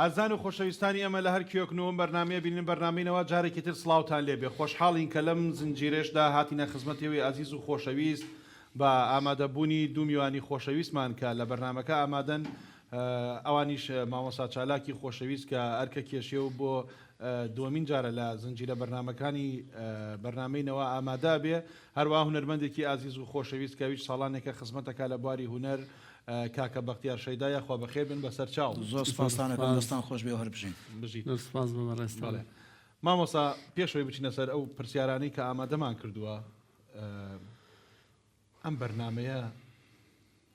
ئازان و خۆشەویستانی ئەمە لە هەر کێکنەوە بەرنامەیە بینن بەرنامینەوە جارێکی تر سڵاوتان لێبێ خۆشحاڵین کە لەم زنجیرێشدا هاتینە خزمەتەوەی عزیز و خۆشەویست بە ئامادەبوونی دوو میوانی خۆشەویستمان کە لە بەرنامەکە ئامادەن ئەوانیش مامۆستا چالاکی خۆشەویست کە ئەرکە کێشیە و بۆ دووەمین جارە لە زنجیرە بەرنامەکانی بەرنامەینەوە ئامادا بێ هەروە هونەرمەندێکی عزیز و خۆشەویست کە ویش ساڵانێکە خزمەتەکە لە بواری هونەر کاکە بەختیار شەیدایە خوا بەخێر بن بەسەر چاو زۆر سپاسانەکەم دەستان خۆش بێ و هەر بژین سپاس بە بەڕێستانە مامۆستا پێشەوەی بچینە سەر ئەو پرسیارانەی کە ئامادەمان کردووە ئەم بەرنمەیە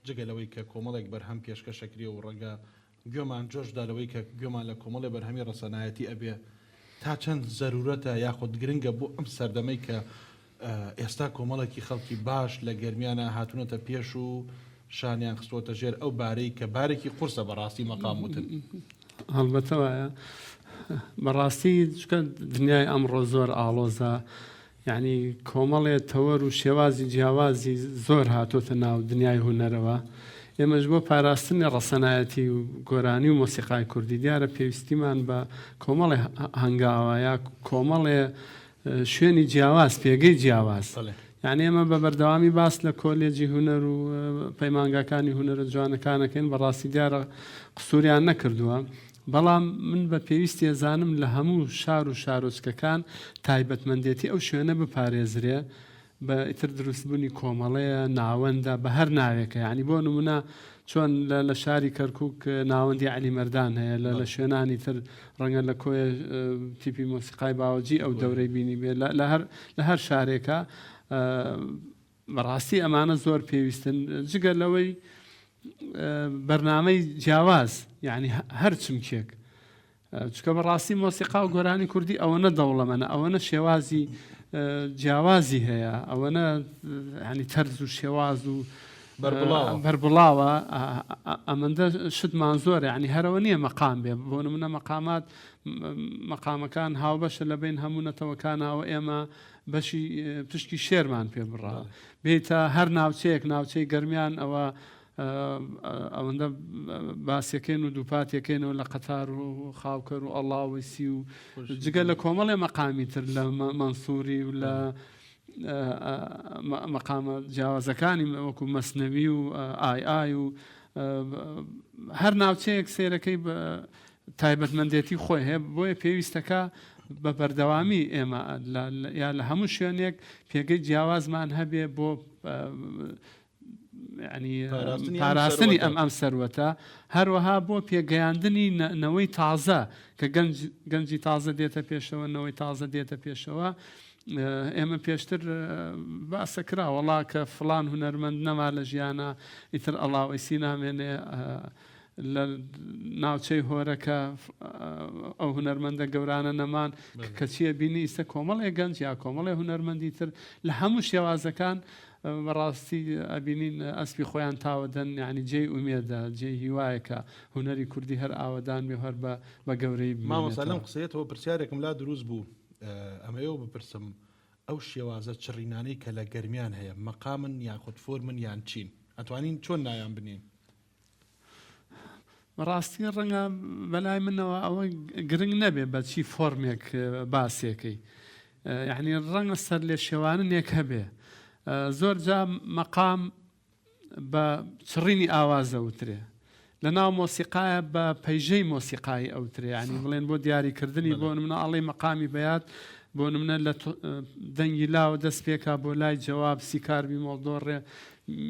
جگەلەوەی کە کۆمەڵێک بەرهەم پێشکەشەکری و ڕەنگە گوێمان جۆشدالەوەی کە گوێمان لە کۆمەڵی بەرهەمی ڕەسەنایەتی ئەبێ تا چەند زەرورەتە یاخود گرنگە بۆ ئەم سەردەمەی کە ئێستا کۆمەڵێکی خەڵکی باش لە گەرمیانە هاتوونەتە پێش و شانیان خستۆتە ژێر ئەو بارەی کە بارێکی قورسە بەڕاستی مەقام وتن هەڵبەتە وایە بەڕاستی چکە دنیای ئەمڕۆ زۆر ئاڵۆزە یعنی کۆمەڵێ تەوەر و شێوازی جیاوازی زۆر هاتۆتە ناو دنیای هونەرەوە ئێمەش بۆ پاراستنی ڕەسەنایەتی و گۆرانی و مۆسیقای کوردی دیارە پێویستیمان بە کۆمەڵێ هەنگاوە یا کۆمەڵێ شوێنی جیاواز پێگەی جیاواز یعنی ئێمە بە بەردەوامی باس لە کۆلێجی هونەر و پەیمانگاکانی هونەرە جوانەکانەکەین بەڕاستی دیارە قسووریان نەکردووە بەڵام من بە پێویستی ئەزانم لە هەموو شار و شارۆچکەکان تایبەتمەندێتی ئەو شوێنە بپارێزرێ بە ئیتر دروستبوونی کۆمەڵەیە ناوەندە بە هەر ناوێکە یعنی بۆ نمونە چۆن لە شاری کەرکووک ناوەندی عەلی مەردان هەیە لە شوێنانی تر ڕەنگە لە کۆیە تیپی مۆسیقای باوەجی ئەو دەورەی بینی بێ لە هەر شارێکە بەڕاستی ئەمانە زۆر پێویستن جگە لەوەی بەرنامەی جیاواز یعنی هەر چمکێک چکە بەڕاستی مۆسیقا و گۆرانی کوردی ئەوەنە دەوڵەمەنە ئەوەنە شێوازی جیاوازی هەیە ئەوەنە ینی تەرز و شێواز و بەربڵاوە ئەمەندە شتمان زۆر ینی هەرەوە نییە مەقام بێ بۆ نمونە مەقامەکان هاوبەشە لە بین هەموو نەتەوەکانەوە ئێمە بەشی پشکی شێرمان پێ بڕا بێتە هەر ناوچەیەک گەرمیان ئەوەندە باسیەکەین و دووپاتێکەینەوە لە قەتار و خاوکەر و ئەڵاوەسی و جگە لە کۆمەڵێ مەقامی تر لە مەنسووری و لە مەقامە جیاوازەکانی وەکو مەسنەوی و ئای و هەر ناوچەیەک سێرەکەی بە تایبەتمەندێتی خۆی هەیە بۆیە پێویستەکە بە بەردەوامی ئێمە یا لە هەموو شوێنێک پێگەی جیاوازمان هەبێ بۆ ینی پاراستنی ئەم سەروەتە هەروەها بۆ پێگەیاندنی نەوەی تازە کە گەنجی تازە دێتە پێشەوە نەوەی تازە دێتە پێشەوە ئێمە پێشتر باسە کرا وەڵا کە فڵان هونەرمەند نەما لە ژیانە ئیتر ئەڵاوئیسی نامێنێ لە ناوچەی هۆرەکە ئەو هونەرمەندە گەورانە نەمان کە چییە بینی ئیسە کۆمەڵێ گەنج یا کۆمەڵێ هونەرمەندی تر لە هەموو شێوازەکان بەڕاستی ئەبینین ئەسپی خۆیان تاوەدەن یعنی جێی ئومێدە جێی هیوایەکە هونەری کوردی هەر ئاوەدان بێ هەر بە گەورەی مامۆستا لەم قسەیەتەوە پرسیارێکم لا دروست بوو ئەمەیەوە بپرسم ئەو شێوازە چڕینانەی کە لە گەرمیان هەیە مەقامن یاخود فۆرمن یان چین ئەتوانین چۆن نایان بنین ڕاستی ڕەنگە بەلای منەوە ئەوە گرنگ نەبێ بە چی فۆرمێک باسیەکەی یعنی ڕەنگە سەر لێ شێواننێک هەبێ زۆر جا مەقام بە چڕینی ئاوازە وترێ لە ناو مۆسیقایە بە پەیژەی مۆسیقایی ئەوترێ ینی بڵێن بۆ دیاریکردنی بۆ نمونە ئەڵێ مەقامی بەیات بۆ نمونە لە دەنگی لاوە دەست پێکا بۆ لای جەواب سیکاربی مۆڵدۆڕێ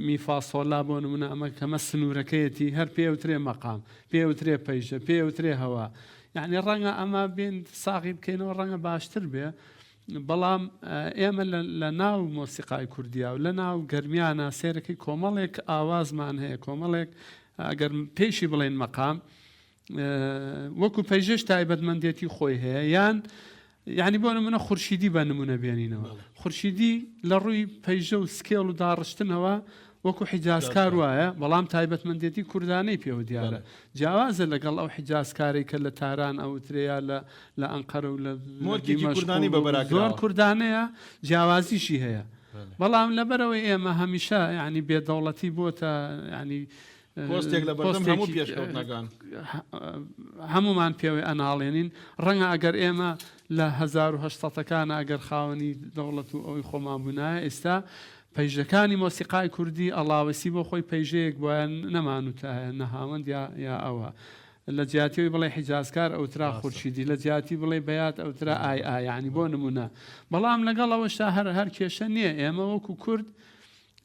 میفاسۆلا بۆ نمونە ئەمە کەمە سنوورەکەیەتی هەر پێوترێ مەقام پێوترێ پەیژە پێوترێ هەوا یعنی ڕەنگە ئەمە بێن ساغی بکەینەوە ڕەنگە باشتر بێ بەڵام ئێمە لە ناو مۆسیقای کوردیا و لە ناو گەرمیانە سێرەکەی کۆمەڵێک ئاوازمان هەیە کۆمەڵێک ئەگەر پێشی بڵێن مەقام وەکو پەیژەش تایبەتمەندێتی خۆی هەیە یان یعنی بۆ نمونە خورشیدی بە نمونە بێنینەوە خورشیدی لە ڕووی پەیژە و سکێڵ و داڕشتنەوە وەکو حیجازکار وایە بەڵام تایبەتمەندێتی کوردانەی پێوە دیارە جیاوازە لەگەڵ ئەو حیجازکارێک کە لە تاران ئەوترەیە لە ئەنقەرە و لە زۆر کوردانەیە جیاوازیشی هەیە بەڵام لەبەرەوەی ئێمە هەمیشە ینی بێدەوڵەتی بۆتە ینی پۆستێک لە بەردەم هەموو پێشکەوتنەکان هەمومان پێوەی ئەناڵێنین ڕەنگە ئەگەر ئێمە لە 1970ەکان ئەگەر خاوەنی دەوڵەت و ئەوی خۆمان بوونایە ئێستا پەیژەکانی مۆسیقای کوردی ئەڵاوەسی بۆ خۆی پەیژەیەک بۆیان نەمانوتایە نەهاوەند یا ئەوە لە جیاتیەوەی بڵێ حیجازکار ئەوترا خورشیدی لە جیاتی بڵێ بەیات ئەوترا یعنی بۆ نمونە بەڵام لەگەڵ ئەوەشتا هەر کێشە نییە ئێمە وەکو کورد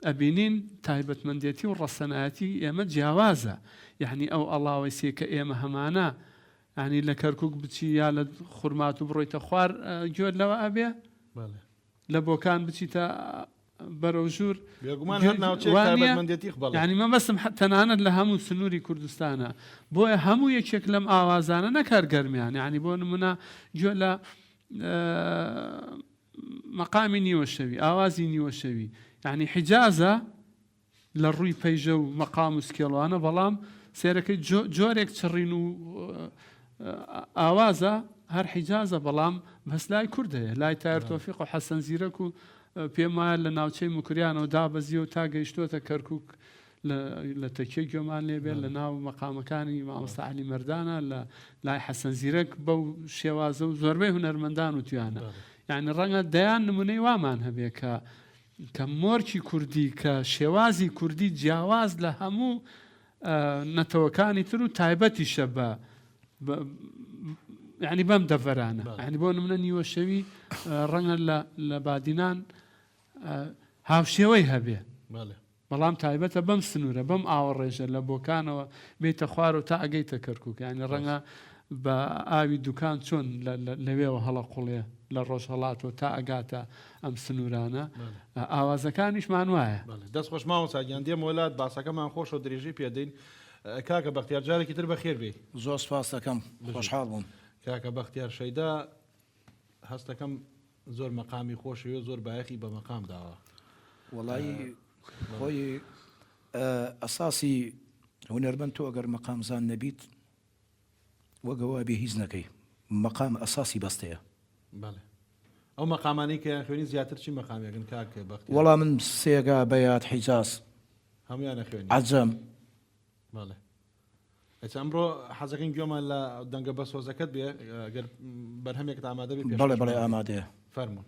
ئەبینین تایبەتمەندێتی و ڕەسەنایەتی ئێمە جیاوازە یعنی ئەو ئەڵاوەسیە کە ئێمە هەمانە ینی لە کەرکک بچی یا لە خورمات و بڕۆیتە خوار گوێر لەوە ئەبێ لە بۆکان بچیتە بەرەو ژوور ینی مە بەسم تەنانەت لە هەموو سنووری کوردستانە بۆیە هەموو یەکێک لەم ئاوازانە نەکارگەرمیان ینی بۆ نمونە گوێ لە مەقامی نیوەشەوی ئاوازی نیوەشەوی یعنی حیجازە لە ڕووی پەیژە و مەقام و سکێڵوانە بەڵام سێرەکەی جۆرێک چڕین و ئاوازە هەر حیجازە بەڵام بەس لای کوردەیە لای تایر تۆفیق و حەسەن زیرەک و پێم وایە لە ناوچەی مکریانەوە دابەزیە و تا گەیشتۆتە کەرکک لە تەکیە گوێمان لێبێت لە ناو مەقامەکانی مامۆستا عەلی مەردانە لە لای حەسەن زیرەک بەو شێوازە و زۆربەی هونەرمەندان و توانە یعنی ڕەنگە دەیان نمونەی وامان هەبێ کە مۆرکی کوردی کە شێوازی کوردی جیاواز لە هەموو نەتەوەکانی تر و تایبەتیشە بە یعنی بەم دەڤەرانە ینی بۆ نمونە نیوەشەوی ڕەنگە لە بادینان هاوشێوەی هەبێ بەڵام تایبەتە بەم سنوورە بەم ئاوەڕێژە لە بۆکانەوە بێتە خوار و تا ئەگەیتە کەرکک ینی ڕەنگە بە ئاوی دوکان چۆن لەوێەوە هەڵە قوڵێ لە ڕۆژهڵاتەوە تا ئەگاتە ئەم سنوورانە ئاوازەکانیشمان وایە دەست خۆش ماوە ساگیان دێم وڵات باسەکەمان خۆش و درێژی پێدەین کاکە بەختیار جارێکی تر بەخێر بێ زۆر سپاس دەکەم خۆشحاڵ بووم کاکە بەختیار شەیدا هەستەکەم زۆر مەقامی خۆشەوە زۆر بایەخی بە مەقام داوە وەڵایی خۆی ئەساسی هونەرمەند تۆ ئەگەر مەقامزان نەبیت وەگەوە بێ هیچ نەکەی مەقام ئەساسی بەستەیە ئەو مەقامانی کە خوێنی زیاتر چی مەقامێکن کاکە بەختیار وەڵام من سێگا بەیات حیجاز هەمویانە خوێنی عەجەم ئەمڕۆ حەزەکەین گوێمان لە دەنگە بە سۆزەکەت بێ گەر بەرهەمێکت ئامادە بێ بەڵێ بەڵێ ئامادەیە فەرموون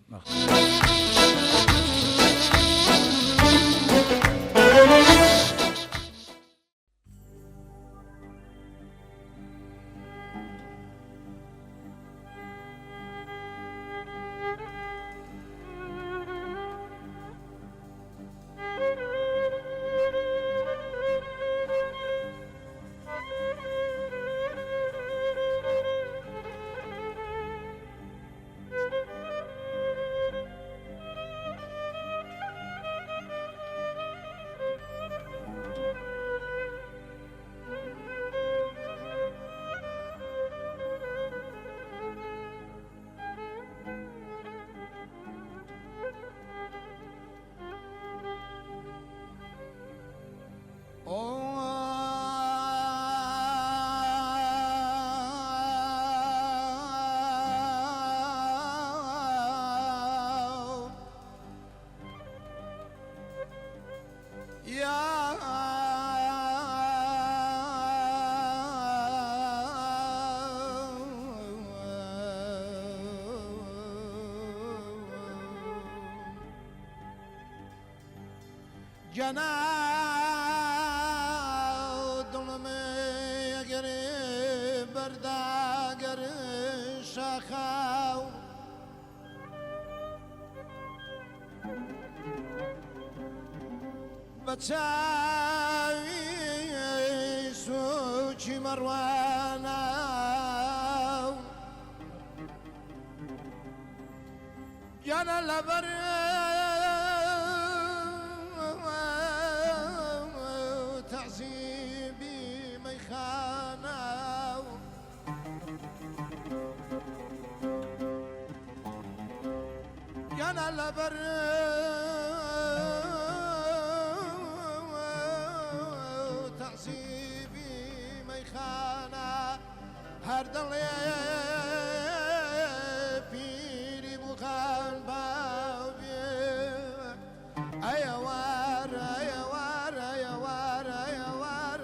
جنا دڵمێ ئەگەرێ بەرداگەر شاخاو بە چاوی سوچی مەڕوانە جانە لەبەر لبر تعذيبي ميخانا هر دلي بيري بخان بابي ايوار ايوار ايوار ايوار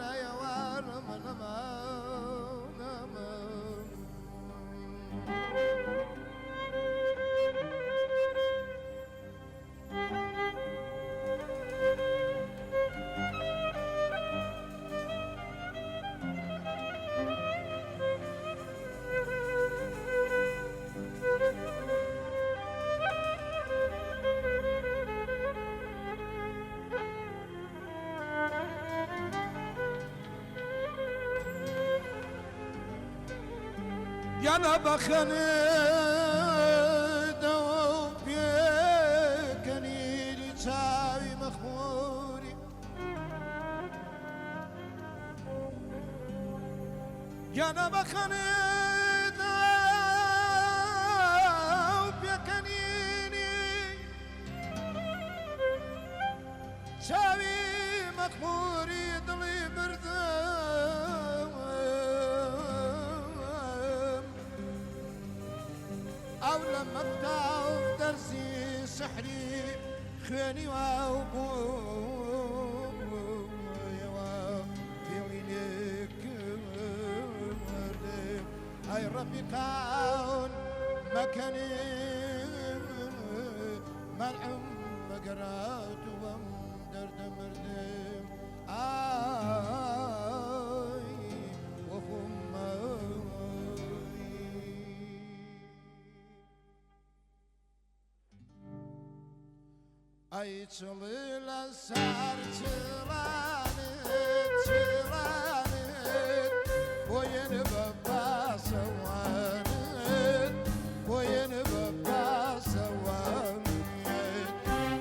يانا بخني دوب بيكني لتاوي مخموري يانا بخني دوب بيكني تاوي مخموري ضلي بردم أو لما ابدأ درسي سحري خيني وابوم في ويلك هاي ربي كون مكاني ملعم مقرات ومدرد مردم وفم أي تليل السهر تلانت وين بابا سوانت وين بابا سوانت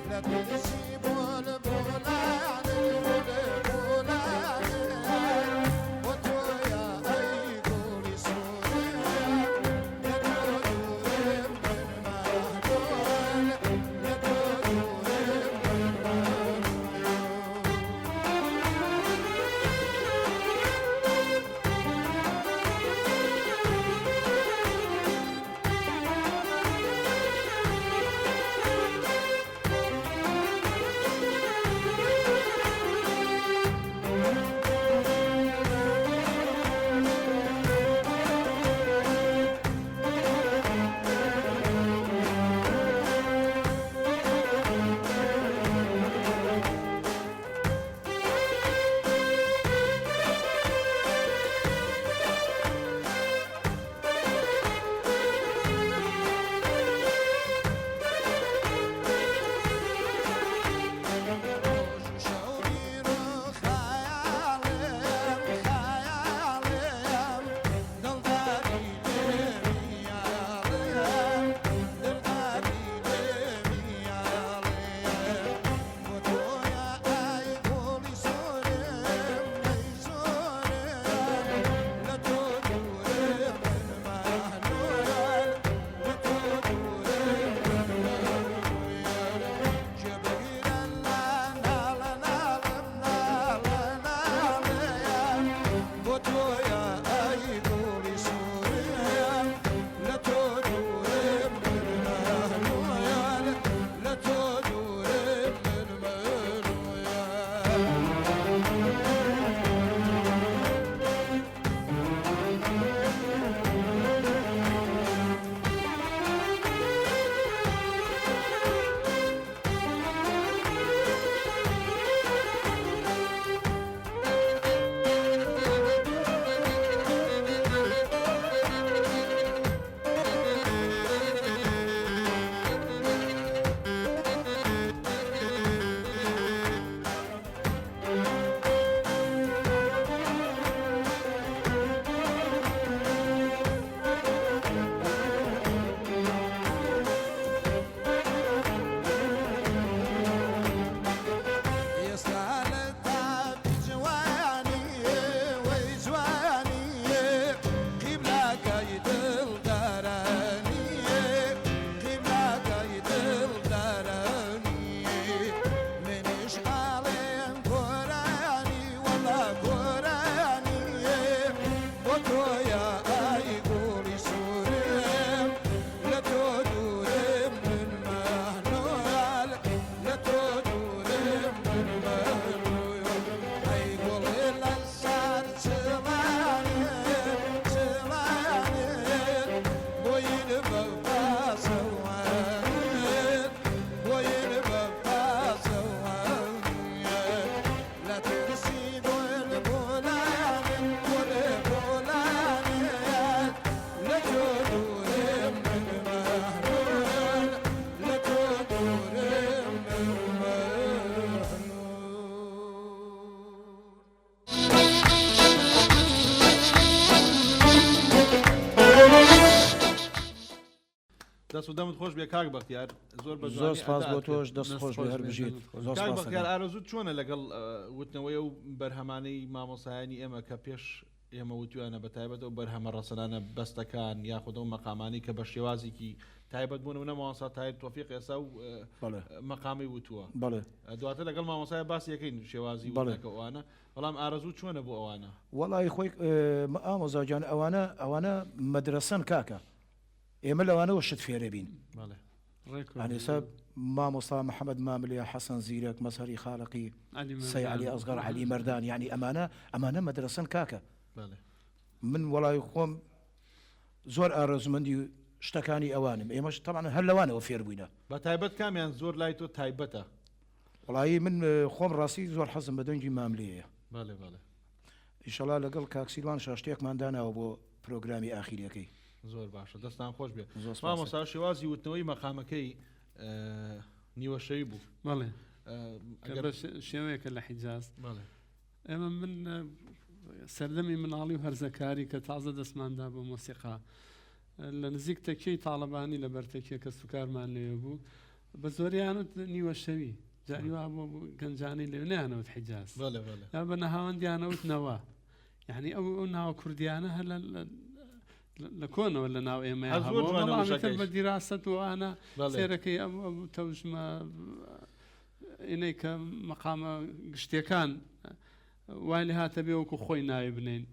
لا تنسي بول بولان وتويا أي قولي سوريا دەست و دەمت خۆش بێ کاک بەختیار زۆر بە زۆر سپاس بۆ جوانی تۆش دەست خۆش بێ هەر بژیت زۆر کاک سپاس بەختیار ئارەزوو چۆنە لەگەڵ وتنەوەی و بەرهەمانەی مامۆسایانی ئێمە کە پێش ئێمە وتویانە بە تایبەتەوە بەرهەمە ڕەسەنانە بەستەکان یاخودەوە مەقامانی کە بە شێوازێکی تایبەت بوون و نەماوەسا تایر تۆفیق ئێسا و بەڵێ مەقامی وتووە بەڵێ دواتر لەگەڵ مامۆسای باسی یەکەین شێوازی بەڵێ. وتەکە ئەوانە بەڵام ئارەزوو چۆنە بۆ ئەوانە وەڵی خۆی ئامۆزاجان ئەوانە مەدرسەن کاکە ئێمە لەوانەوە شت فێرە بین بەڵێ ئەنیسا مامۆستا محەممەد ماملیا حەسەن زیرەک مەسەری خاڵقی سەی علی ئەزغەر علی مەردان یعنی ئەمانە مەدرسەن کاکە بەڵێ من وڵی خۆم زۆر ئارەزومەندی شتەکانی ئەوانم ئێمەش تەمان هەر لەوانەوە فێر بووینە بە تایبەت کامیان زۆر لای تۆ تایبەتە وڵایی من خۆم ڕاستی زۆر حەزم بە دەنگی ماملەیە بەڵێ بەڵێ ئیشەڵا لەگەڵ کاکسیلوان شاشتێکمان داناوە بۆ پرۆگرامی ئاخیریەکەی زۆر باشە دەستان خۆش بێت زۆر سپاس. مامۆستا شێوازی وتنەوەی مەقامەکەی نیوەشەوی بوو بەڵێ ئەگەر شێوەیەکە لە حیجاز بەڵێ ئێمە من سەردەمی مناڵی و هەرزەکاری کە تازە دەستماندا بۆ مۆسیقا لە نزیک تەکیەی تاڵەبانی لە بەرتەکیە کە سوکارمان لێ بوو بە زۆریانت نیوە شەوی جاریوا بۆ گەنجانی لێ نیانەوت حیجاز بەڵێ بەڵێ یا بە نەهاوەندیانەوتنەوە یعنی ئەو ناوە کوردیانە هەر لە کۆنەوە لە ناو ئێمە زۆر جوانە هەمووتر وشەکەیش. بە دیراست وانە بەڵێ. سێرەکەی ئەم تەوژمە ئینەی کە مەقامە گشتەکان وای لە هاتە بێ وەکو خۆی ناوی بنین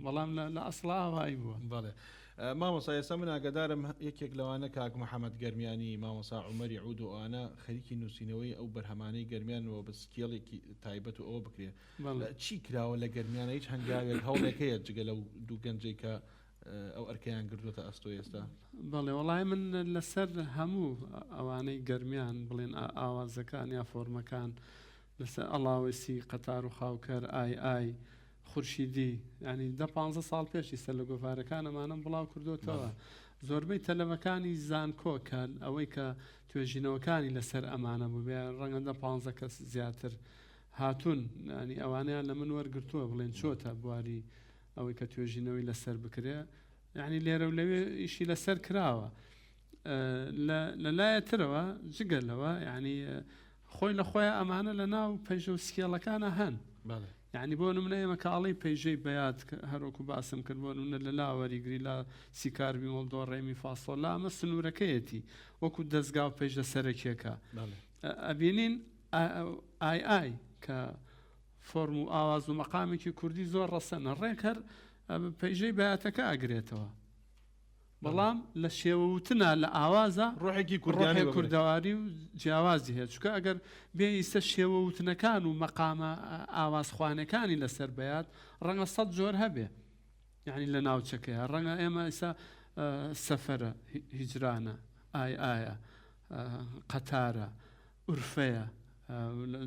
بەڵام لە ئەسڵا ئاوایی بووە بەڵێ مامۆسا ئێستا من ئاگدارم یەکێک لەوانە کاک محەممەد گەرمیانی مامۆسا عومەری عود و ئەوانە خەریکی نووسینەوەی ئەو بەرهەمانەی گەرمیانەوە بە سکێڵێکی تایبەت و ئەوە بکرێ بەڵێ. چی کراوە لە گەرمیانە هیچ هەنگاوێک هەوڵێکەیە جگە لەو دوو گەنجەی کە ئەو ئەرکیان گردوتە ئەستۆ ئێستا بەڵێ وڵای من لەسەر هەموو ئەوانەی گەرمیان بڵێن ئاوازەکان یا فۆرمەکان لەسەر ئەڵاوەسی قەتار و خاوکەر ئای خورشیدی ینی 15 ساڵ پێشی سەر لە گۆڤارەکان ئەمانم بڵاو کردوتەوە زۆربەی تەلەڤەکانی زانکۆکە ئەوەی کە توێژینەوەکانی لەسەر ئەمانە بوو بێ ڕەنگە 15 کەس زیاتر هاتوون ینی ئەوانیان لە من وەرگرتووە بڵێن چۆتە بواری ئەوەی کە توێژینەوەی لەسەر بکرێ یعنی لێرە و لەوێ ئیشی لەسەر کراوە لەلایەترەوە جگەلەوە ینی خۆی لە خۆیان ئەمانە لە ناو پەیژە و سکێڵەکانە هەن بەڵێ یعنی بۆ نمونە ئێمە کاڵی پەیژەی بەیاد هەروەکو باسم کرد بۆ نمونە لە لاوەریگری لا سیکاربی وەڵدۆ ڕێمی فاسۆ لا ئەمە سنوورەکەیەتی وەکو دەستگا و پەیژە سەرەکیەکە بەڵێ ئەبینین ئای کە فۆرم و ئاواز و مەقامێکی کوردی زۆر ڕەسەنە ڕێک هەر پەیژەی بەیاتەکە ئاگرێتەوە بەڵام لە شێوەوتنە لە ئاوازە ڕۆحێکی ڕۆحی کوردیانی کوردەواری و جیاوازی هەیە چکە ئەگەر بێ ئیسە شێوەوتنەکان و مەقامە ئاوازخوانەکانی لەسەر بەیات ڕەنگە 100 جۆر هەبێ یعنی لە ناوچەکەیە ڕەنگە ئێمە ئیسا سەفەرە هیجرانە ئایە قەتارە ئورفەیە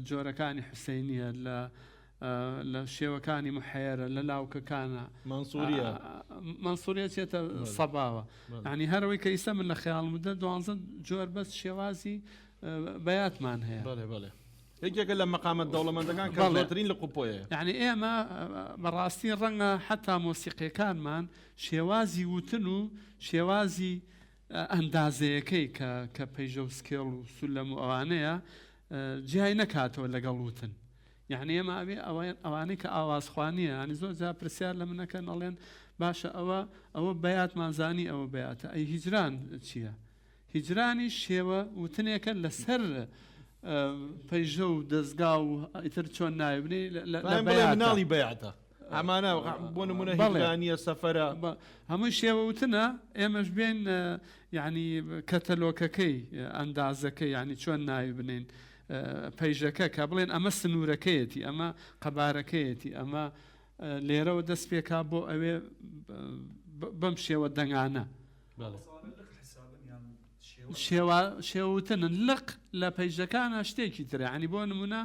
جۆرەکانی حوسینیە لە شێوەکانی محەیەرە لە لاوکەکانە منسووریە چێتە سەباوە ینی هەرەوەی کە ئیسە من لە خەیاڵمدە 12 جۆر بەس شێوازی بەیاتمان هەیە بەڵێ بەڵێ یەکێکە لە مەقامەت دەوڵەمەندەکان کە زۆرترین لە قوپۆیە یعنی ئێمە بەڕاستی ڕەنگە حتا مۆسیقیەکانمان شێوازی وتن و شێوازی ئەندازەیەکەی کە پەیژە و سکێڵ و سولەم و ئەوانەیە جیای نەکاتەوە لەگەڵ وتن یعنی ئێمە ئەوێ ئەوانەی کە ئاوازخوانیە ینی زۆر جا پرسیار لە منەکەن ئەڵێن باشە ئەوە بەیاتمانزانی ئەوە بەیاتە ئەی هیجران چییە؟ هیجرانی شێوە وتنێکە لەسەر پەیژە و دەستگا و ئیتر چۆن نایبنی مناڵی بەیاتە ئەمانە بۆ نمونە هیجرانیە سەفەرە هەمووی شێوەوتنە ئێمەش بێن یعنی کەتەلۆکەکەی ئەندازەکەی ینی چۆن نایبنین پەیژەکە کە بڵێن ئەمە سنوورەکەیەتی ئەمە قەبارەکەیەتی ئەمە لێرەوە دەست پێکا بۆ ئەوێ بەم شێوە دەنگانە شێوتنن لق لە پەیژەکانە شتێکی ترە عنی بۆ نمونە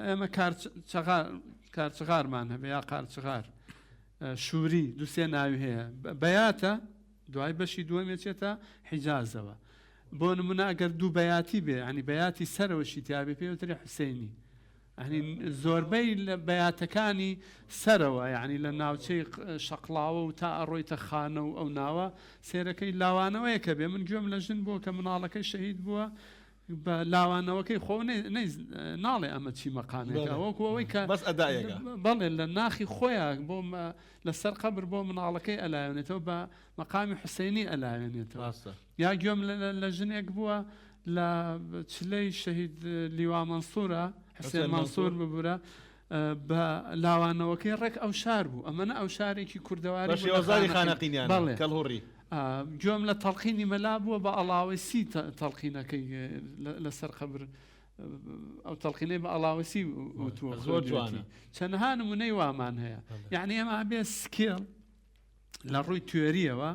ئێمە کارچغارمان هەبێ یا قارچغار شووری دووسێ ناوی هەیە بەیاتە دوای بەشی دووەمێچێتە حیجازەوە بۆ نمونە ئەگەر دوو بەیاتی بێ ینی بەیاتی سەرەوەشی تیاابێ پێوتری حوسینی يعني زۆربەی لە بەیاتەکانی سەرەوە یعنی لە ناوچەی شەقڵاوە و تا ئەڕۆیتە خانە و ئەو ناوە سێرەکەی لاوانەوەیە کە بێ من گوێم لە ژن بووە کە مناڵەکەی شەهید بووە بە لاوانەوەکەی خۆ ناڵێ ئەمە چی مەقامێکە وەکوەوەی کە بەس ئەدایەکە بەڵێ لە ناخی خۆیان بۆ لەسەر قەبر بۆ مناڵەکەی ئەلایەنێتەوە بە مەقامی حوسێنی ئەلایەنێتەوە یا گوێم لە ژنێک بووە لە چلەی شەهید لیوا مەنسوورە حسێن مەنسوور ببوورە بە لاوانەوەکەی ڕێک ئەو شار بوو ئەمەنە ئەو شارێکی کوردەواری شێوەزاری خانەقینیان بەڵێ کەڵهوڕی گوێم لە تەڵقینی مەلا بووە بە ئەڵاوەسی تەڵقینەکەی لەسەر قەبر ئەو تەڵقینەی بە ئەڵاوەسی وتووە زۆر جوانە چەندها نمونەی وامان هەیە یعنی ئەمە بێ سکێڵ لە ڕووی توێریەوە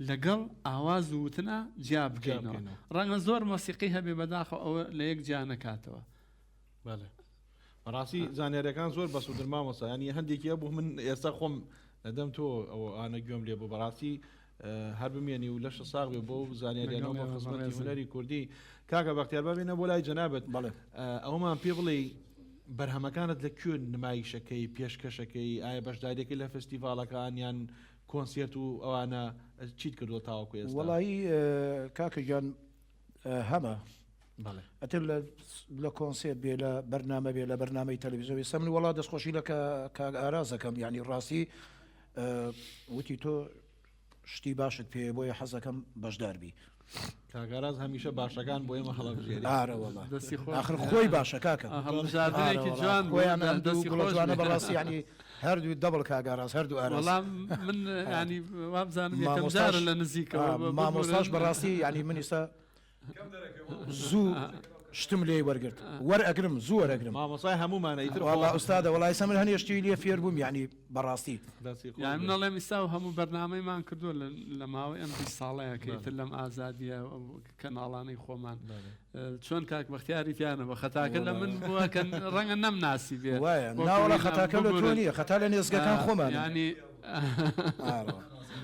لەگەڵ ئاواز و وتنە جیا بکەینەوە ڕەنگە زۆر مۆسیقی هەبێ بەداخە ئەوە لە یەک جیا نەکاتەوە بەڕاستی زانیاریەکان زۆر بەس و درمامەسە ینی هەندێکی بوو من ئێستا خۆم لەدەم تۆ ئەو ئانە گوێم لێ بوو بەڕاستی هەر بمێنی و لەش ساغ بێ بۆ زانیاریانەوە بۆ خزمەتی هونەری کوردی کاکە بەختیار بابێنە بۆ لای جەنابەت ئەومان پێ بڵێ بەرهەمەکانت لەکوێ نمایشەکەی پێشکەشەکەی ئایا بەشداریەکەی لە فستیڤالەکان یان کۆنسێرت و ئەوانە چیت کردووە تاوەکو ئێستا وەڵایی کاکە گیان هەمە ئەتر لە کۆنسێت بێ لە بەرنامە بێ لە بەرنامەی تەلەڤیزیۆنی سەمن وڵا دەستخۆشی لە کاک ئارازەکەم یعنی ڕاستی وتی تۆ شتی باشت پێ بۆیە حەزەکەم بەشدار بی کاگاراز هەمیشە باشەکان بۆ ئێمە هەڵەبژێری ئارەوەڵا آخر خۆی باشە کاکە جوان جوانە بەڕاستی ینی هەردوو دەبڵ کاگاراز هەردوو ئاراز من ینی وابزانم یەکەم جارە لە نزیکەوە مامۆستاش بەڕاستی ینی من ئێستا زوو شتم لێ وەرگرت وەرئەگرم زوو وەرەگرم مامۆسای هەمومانە ئیتر وڵا ئوستادە وڵای سەمن هەنێشتی لێ فێر بووم یعنی بەڕاستی یان منەڵێم ئێستا و هەموو بەرنامەیمان کردووە لە ماوەی ئەم ساڵەیە کەیتر لەم ئازادیە کەناڵانەی خۆمان چۆن کاک بەختیاری پیانە بە خەتاکە لە من بووە کە ڕەنگە نەمناسی بێ وایە ناوەڵە خەتاکە لە تۆ نییە خەتا لە نێزگەکان خۆمان ینی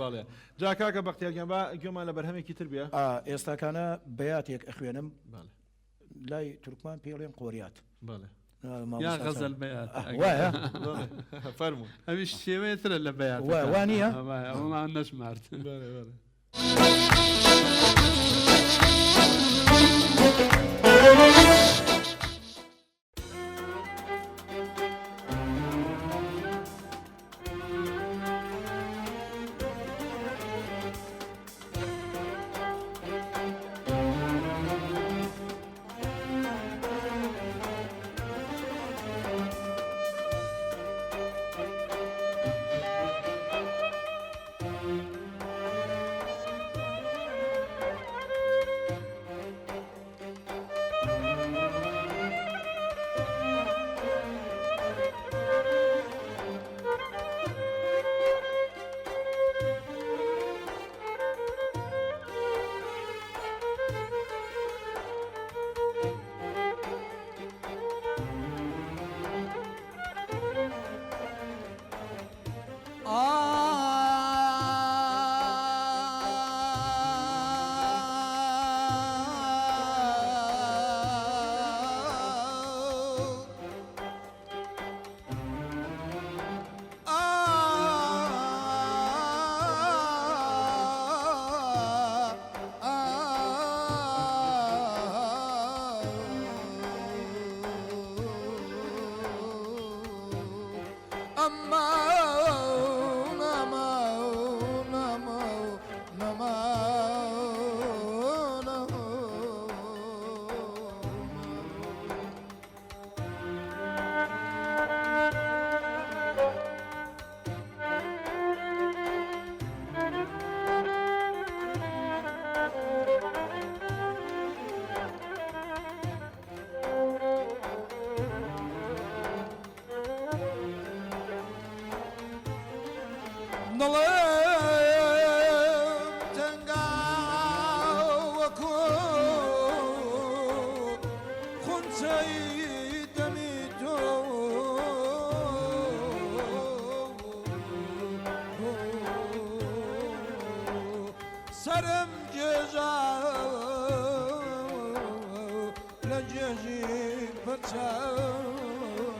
باڵێ جا کاکە بەختیارگیان با گوێمان لە بەرهەمێکی تر بێ ئێستاکانە بەیاتێک ئەخوێنم لای تورکمان پێڵێن قۆریات یا غەزەل بەیات وایە فەرموو ئەویش شێوەیەترە لە بەیات وانە ئەومان نەژمارد سرم جزا لجزي فتاة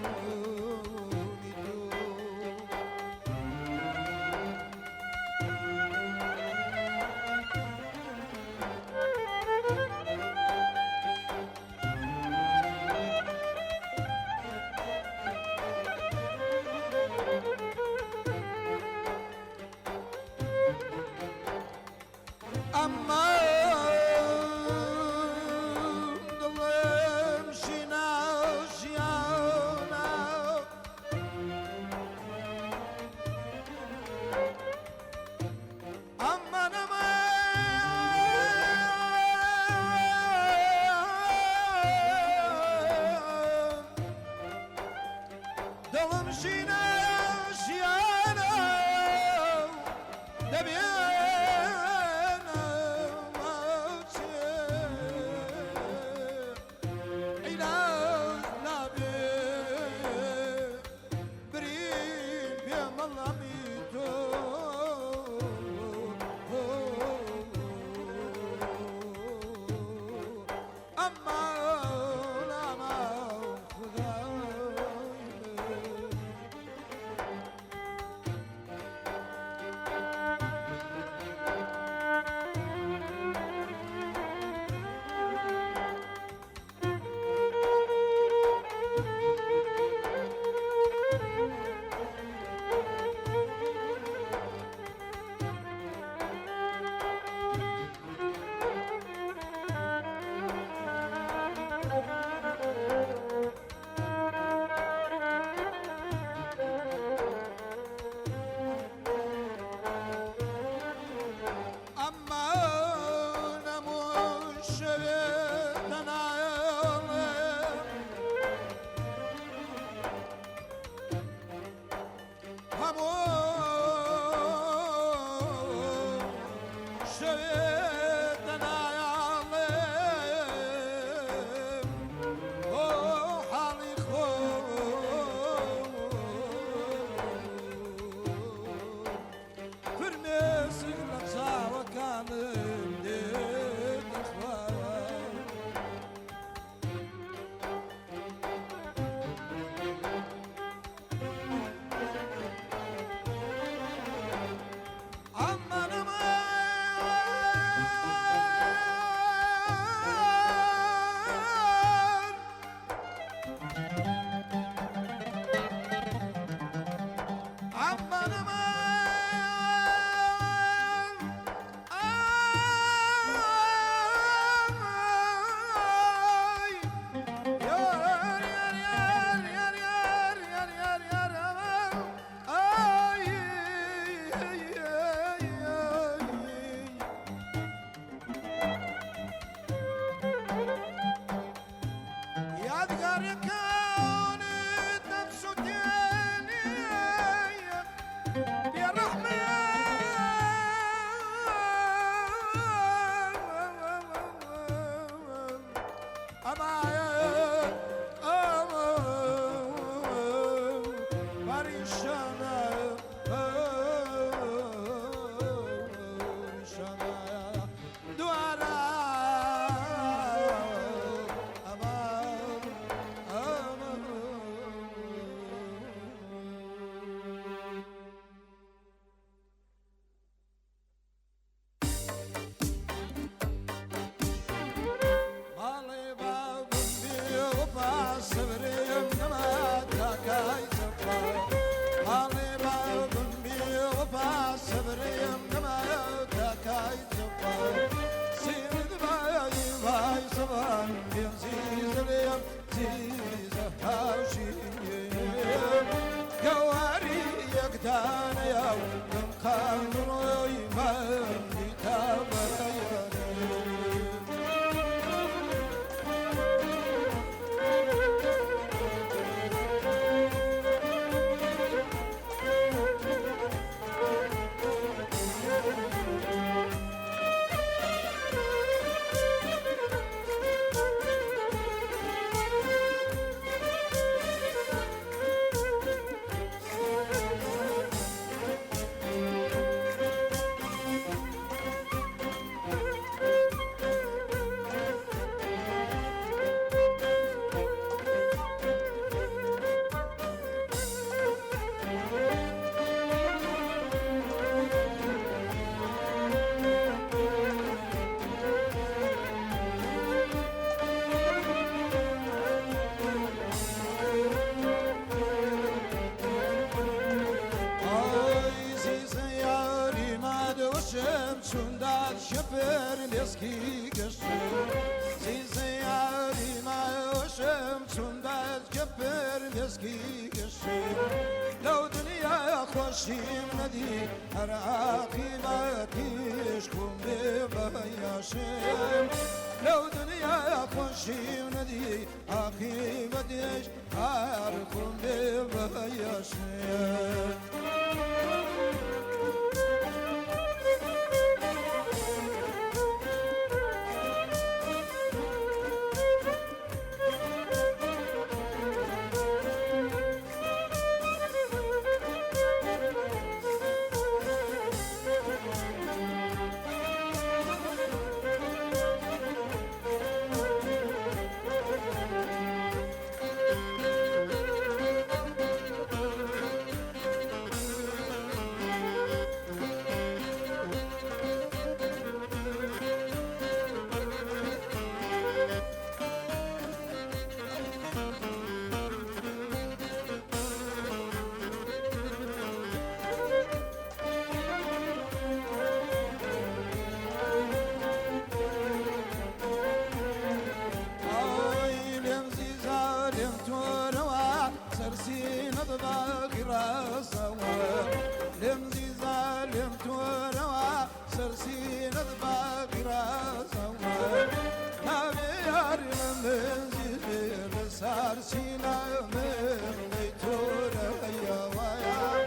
وارسينا من تورا يا ويا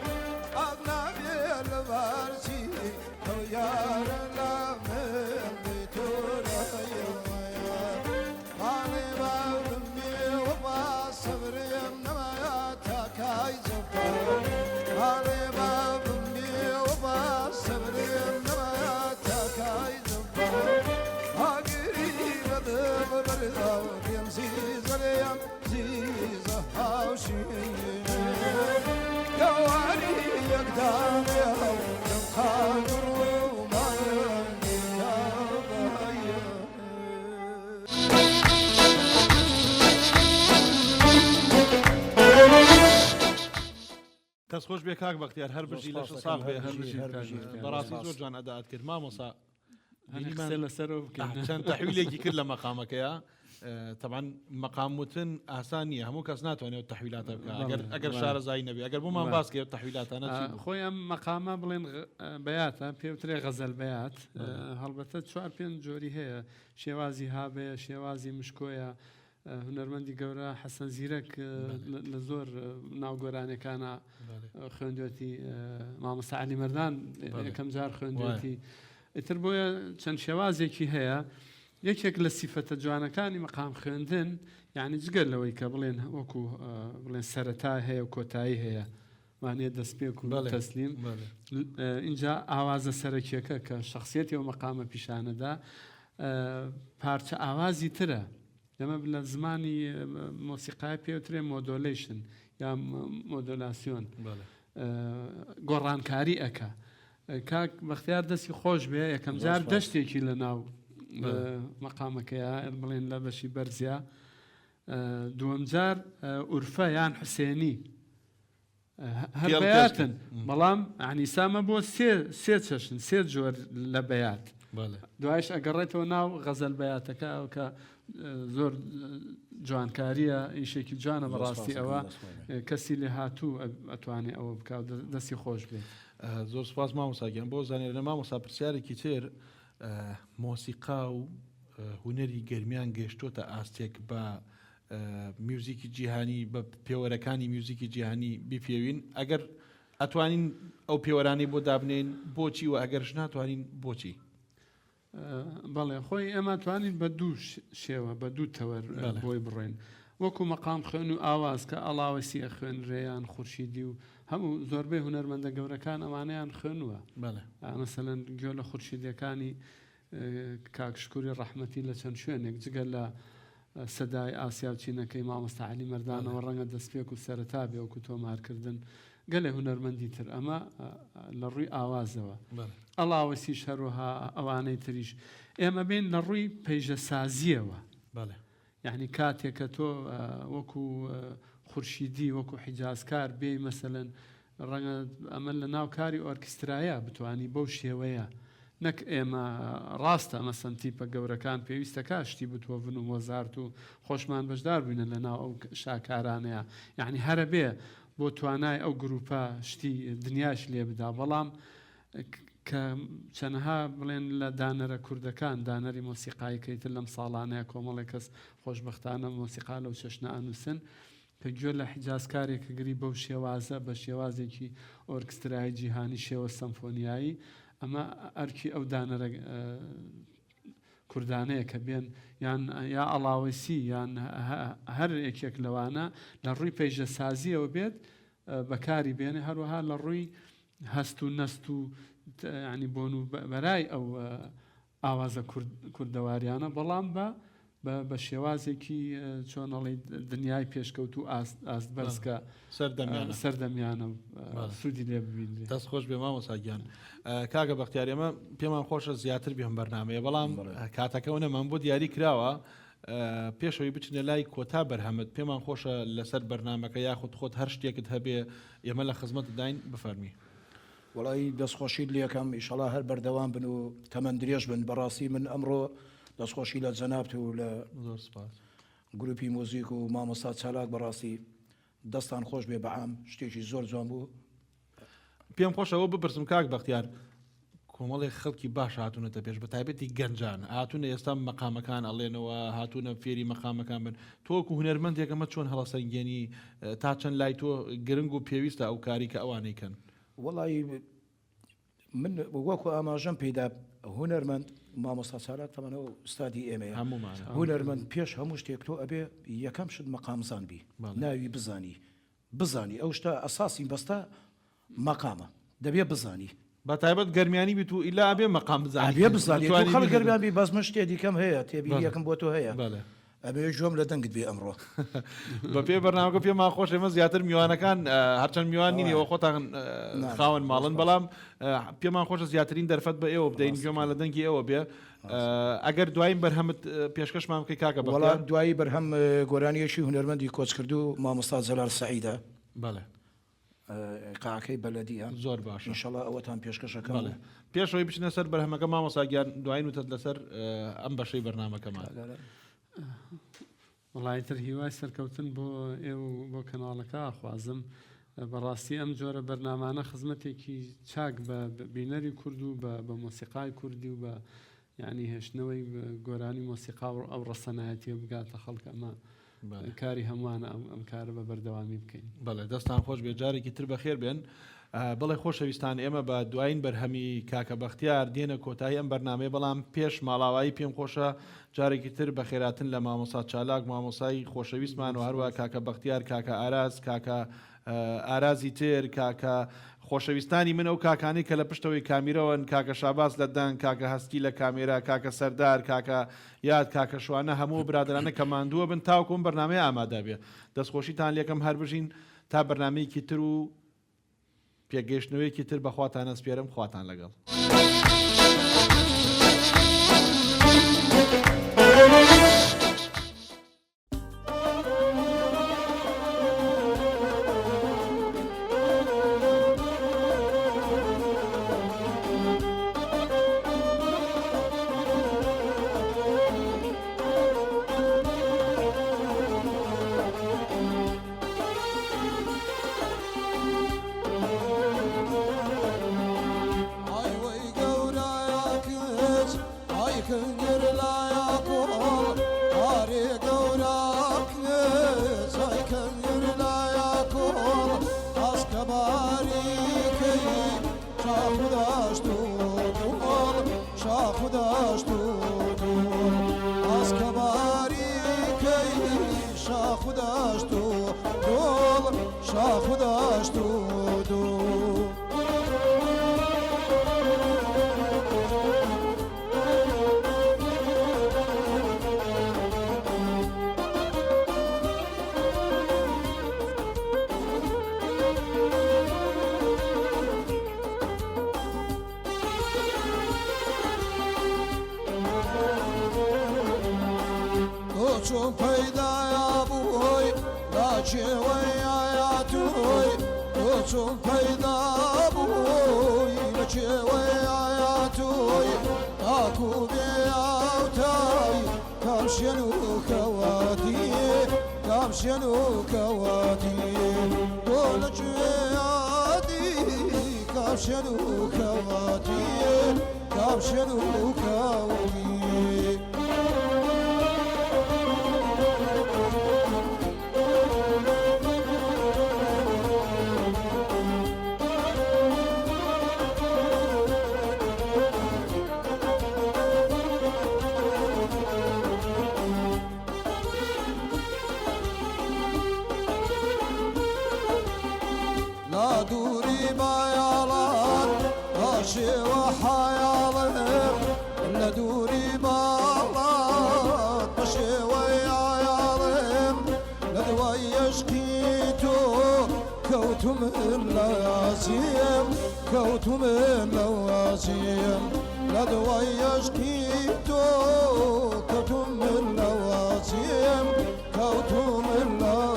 أغنى بالوارسي يا رلا من تورا يا ويا علي بابني وبصبر يمنا تاكاي زفر علي بابني وبصبر يمنا تاكاي زفر هاجري بدر بردا يمزيز اليم زيز هاوشين يواري يقدام يا خاطر وما دەست خۆش بێ کاک بەختیار هەر بژی لەش ساغ بێ هەر بەڕاستی زۆر جوان ئەداات کرد مامۆسا لەسەرەوە بکەن چەند تەحویلێکی کرد لە مەقامەکەیە طبعا مەقام وتن ئاسان نییە هەموو کەس ناتوانێت تەحویلاتە بکە ئەگەر شارەزایی نەبێ ئەگەر بۆمان باسکە تەحویلاتانە خۆی ئەم مەقامە بڵێن بەیاتە پێوترێ غەزەل بەیات هەڵبەتە 4-5 جۆری هەیە شێوازی هابێ شێوازی مشکۆیە هونەرمەندی گەورە حەسەن زیرەک لە زۆر ناوگۆرانەکانە خوێندوێتی مامۆستا عەلی مەردان یەکەم جار خوێندوێتی ئیتر بۆیە چەند شێوازێکی هەیە یەکێک لە سیفەتە جوانەکانی مەقام خوێندن یعنی جگەر لەوەی کە بڵێن وەکو بڵێن سەرەتا هەیە و کۆتایی هەیە وانێ دەستپێک و تەسلیم اینجا ئاوازە سەرەکیەکە کە شخصیەتی و مەقامە پیشانەدا پارچە ئاوازی ترە لەمە لە زمانی مۆسیقای پێوترێ مۆدۆلیشن یا مۆدۆلاسیۆن گۆڕانکاری ئەکا کاک بەختیار دەستی خۆش بێ یەکەم جار دەشتێکی لە ناو مەقامەکەیە بڵێن لە بەشی بەرزیا دووەم جار ئورفە یان حوسێنی هەر بەیاتن بەڵام عنی سامە بۆ سێ چەشن سێ جۆر لە بەیات دوایش ئەگەڕێتەوە ناو غەزەل بەیاتەکە کە زۆر جوانکاریە ئیشێکی جوانە بەڕاستی ئەوە کەسی لێ هاتوو ئەتوانێت ئەوە بکە دەستی خۆش بێت زۆر سپاس مامۆساگیان بۆ زانێت لە مامۆسا پرسیارێکی تر مۆسیقا و هونەری گەرمیان گەشتۆتە ئاستێک بە میوزیکی جیهانی بە پێوەرەکانی میوزیکی جیهانی بیپێوین ئەگەر ئەتوانین ئەو پێوەرانی بۆ دابنێن بۆچی و ئەگەرش ناتوانین بۆچی بەڵێ خۆی ئێمە توانین بە دوو شێوە بە دوو تەوەر بۆی بڕێن وەکو مەقام خوێن و ئاواز کە ئەڵاوەسی ئەخوێنرێیان خورشیدی و هەموو زۆربەی هونەرمەندە گەورەکان ئەوانەیان خوێنووە مەسەلەن گوێ لە خورشیدەکانی کاکشکوری ڕەحمەتی لە چەند شوێنێک جگەل لە سەدای ئاسیا و چینەکەی مامۆستا عەلی مەردانەوە ڕەنگە دەستپێک و سەرەتا بێ وەکو تۆمارکردن گەلێ هونەرمەندی تر ئەمە لە ڕووی ئاوازەوە ئەڵاوەسی شەروها ئەوانەی تریش ئێمە بین لە ڕووی پەیژە سازیەوە یعنی کاتێکە تۆ وەکو خورشیدی وەکو حیجازکار بێ مەسەلەن ڕەنگە ئەمە لە ناو کاری ئۆرکسترایە بتوانی بەو شێوەیە نەک ئێمە ڕاستە مەسەن تیپە گەورەکان پێویستە کاشتی بتوەبن و مۆزارت و خۆشمان بەشدار بووینە لە ناو ئەو شاکارانەیە یعنی هەرە بێ بۆ توانای ئەو گروپە شتی دنیاش لێ بدا بەڵام کە چەندها بڵێن لە دانەرە کوردەکان دانەری مۆسیقایکەیتر لەم ساڵانەیە کۆمەڵی کەس خۆشبەختانە مۆسیقا لەو چەشنە ئەنووسن کە گوێ لە حیجازکارێکە گری بەو شێوازە بە شێوازێکی ئۆرکسترایی جیهانی شێوە سەمفۆنیایی ئەمە ئەرکی ئەو دانەرە کوردانەیە کە بێن یان یا ئەڵاوەسی یان هەر یەکێک لەوانە لە ڕووی پەیژە سازیەوە بێت بەکاری بێنێ هەروەها لە ڕووی هەست و نەست و ینی بۆن و بەرای ئەو ئاوازە کوردەواریانە بەڵام بە شێوازێکی چۆنەڵی دنیای پێشکەوت و ئاست بەرزکە سەردەمیانە سوودی لێ ببین دەست خۆش بێ مامۆساگیان کاگە بەختیاری ئەمە پێمان خۆشە زیاتر بێم بەرنامەیە بەڵام کاتەکەونەمان بۆ دیاری کراوە پێشەوەی بچنە لای کۆتا بەرهەمت پێمان خۆشە لەسەر بەرنامەکە یاخود خۆت هەر شتێکت هەبێ ئێمە لە خزمەت داین بفەرمی وڵی دەستخۆشید لەکەم ئیشەڵا هەر بەردەوام بن و تەمەند درێژ بن بەڕاستی من ئەمڕۆ دەستخۆشی لە جەنابت و لە گروپی مۆزیک و مامۆستا چالاک بەڕاستی دەستان خۆش بێ بەعام شتێکی زۆر جوان بوو پێم خۆشەوە بپرسم کاک بەختیار کۆمەڵی خەڵکی باش هاتوونەتە پێش بە تایبەتی گەنجان هاتوونە ئێستا مەقامەکان ئەڵێنەوە هاتوونە فێری مەقامەکان بن تۆکو هونەرمەندێکەمە چۆن هەڵەسەنگێنی تا چەند لای تۆ گرنگ و پێویستە ئەو کاری کە ئەوانەیکەن وڵی من وەکو ئاماژەم پێدا هونەرمەند مامۆستا چالاک تەمەنەوە ئستادی ئێمەیە هەمومان هونەرمەند پێش هەموو شتێک تۆ ئەبێ یەکەم شت مەقامزان بی ناوی بزانی ئەو شتا ئەساسی بەستە مەقامە دەبێ بزانی بە تایبەت گەرمیانی بیت و ئیلا ئەبێ مەقام ئەبێ بزانی خەڵک گەرمیان بی بەزمە شتێ دیکەم هەیە تێبی یەکەم بۆ تۆ هەیە ئەبێ ژۆم لە دەنگت بێ ئەمڕۆ بە پێ بەرنامەکە پێما خۆش ئێمە زیاتر میوانەکان هەرچەند میوان نینەوە خۆتان خاوەن ماڵن بەڵام پێمان خۆشە زیاترین دەرفەت بە ئێوە بدەین گوێمان لە دەنگی ئێوە بێ ئەگەر دوایین بەرهەمت پێشکەشمان بکەی کاکە بەڵام دوایی بەرهەم گۆرانیەشی هونەرمەندی کۆچ کرد و مامۆستا جەلال سەعیدە بەڵێ قاعەکەی بەلەدیە زۆر باش ئینشەڵا ئەوەتان پێشکەشەکە پێشەوەی بچنە سەر بەرهەمەکە مامۆساگیان دوایین وتت لەسەر ئەم بەشەی بەرنامەکەمان وڵایتر هیوای سەرکەوتن بۆ ئێوە بۆ کەناڵەکە ئاخوازم بەڕاستی ئەم جۆرە بەرنامانە خزمەتێکی چاک بە بینەری کورد و بە مۆسیقای کوردی و بە یعنی هێشتنەوەی گۆرانی مۆسیقا و ئەو ڕەسەنایەتی بگاتە خەڵک ئەمە کاری هەمووانە ئەم کارە بە بەردەوامی بکەین بەڵێ دەستان خۆش بێ جارێکی تر بەخێر بێن بڵێ خۆشەویستان ئێمە بە دوایین بەرهەمی کاکە بەختیار دێنە کۆتایی ئەم بەرنامەیە بەڵام پێش ماڵاوایی پێم خۆشە جارێکی تر بەخێراتن لە مامۆسا چالاک مامۆسای خۆشەویستمان و هەروە کاکە بەختیار کاکە ئاراز کاکە ئارازی تر کاکە خۆشەویستانی من ئەو کاکانی کە لە پشتەوەی کامیرەوەن کاکە شاباس لە دەنگ کاکە هەستی لە کامێرا کاکە سەردار کاکە یاد کاکە شوانە هەموو برادرانە کە ماندووە بن تاوکۆم بەرنامەیە ئامادە بێ دەستخۆشیتان لێکم هەر بژین تا بەرنامەیەکی تر و پێگەشتنەوەیەکی تر بەخواتان ئەسپێرم خواتان لەگەڵ چون پیدا بوی لاچه ویا توی چون پیدا بوی لاچه ویا توی تاکو بیاوتای کامشنو کوادی کامشنو کوادی دولچه یادی کامشنو کوادی کامشنو کوادی كوتم اللوازم لدوي يشكيتو كوتم اللوازم كوتم اللوازم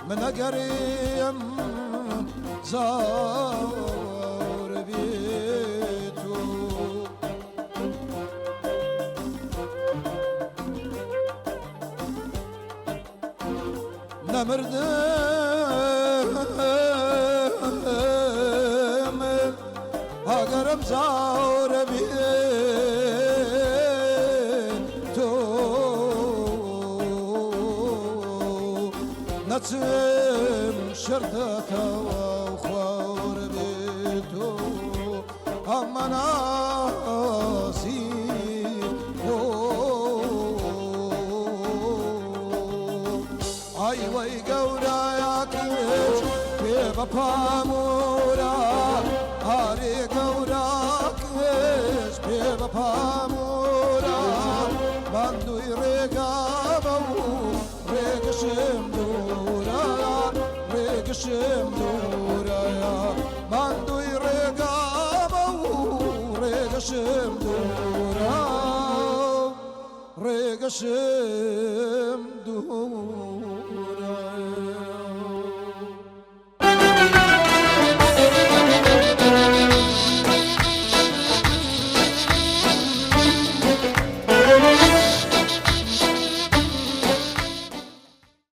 من قريم زار بيتو نمردم اگرم زار بيتو نتم شردتا وخور بيتو اما ناسي اي وي قورا يا كيش كيف بامورا هاري قورا كيش كيف بامورا بندو يرقابو رقشم دورا رقشم دورا بندو يرقابو رقشم دورا رقشم دورا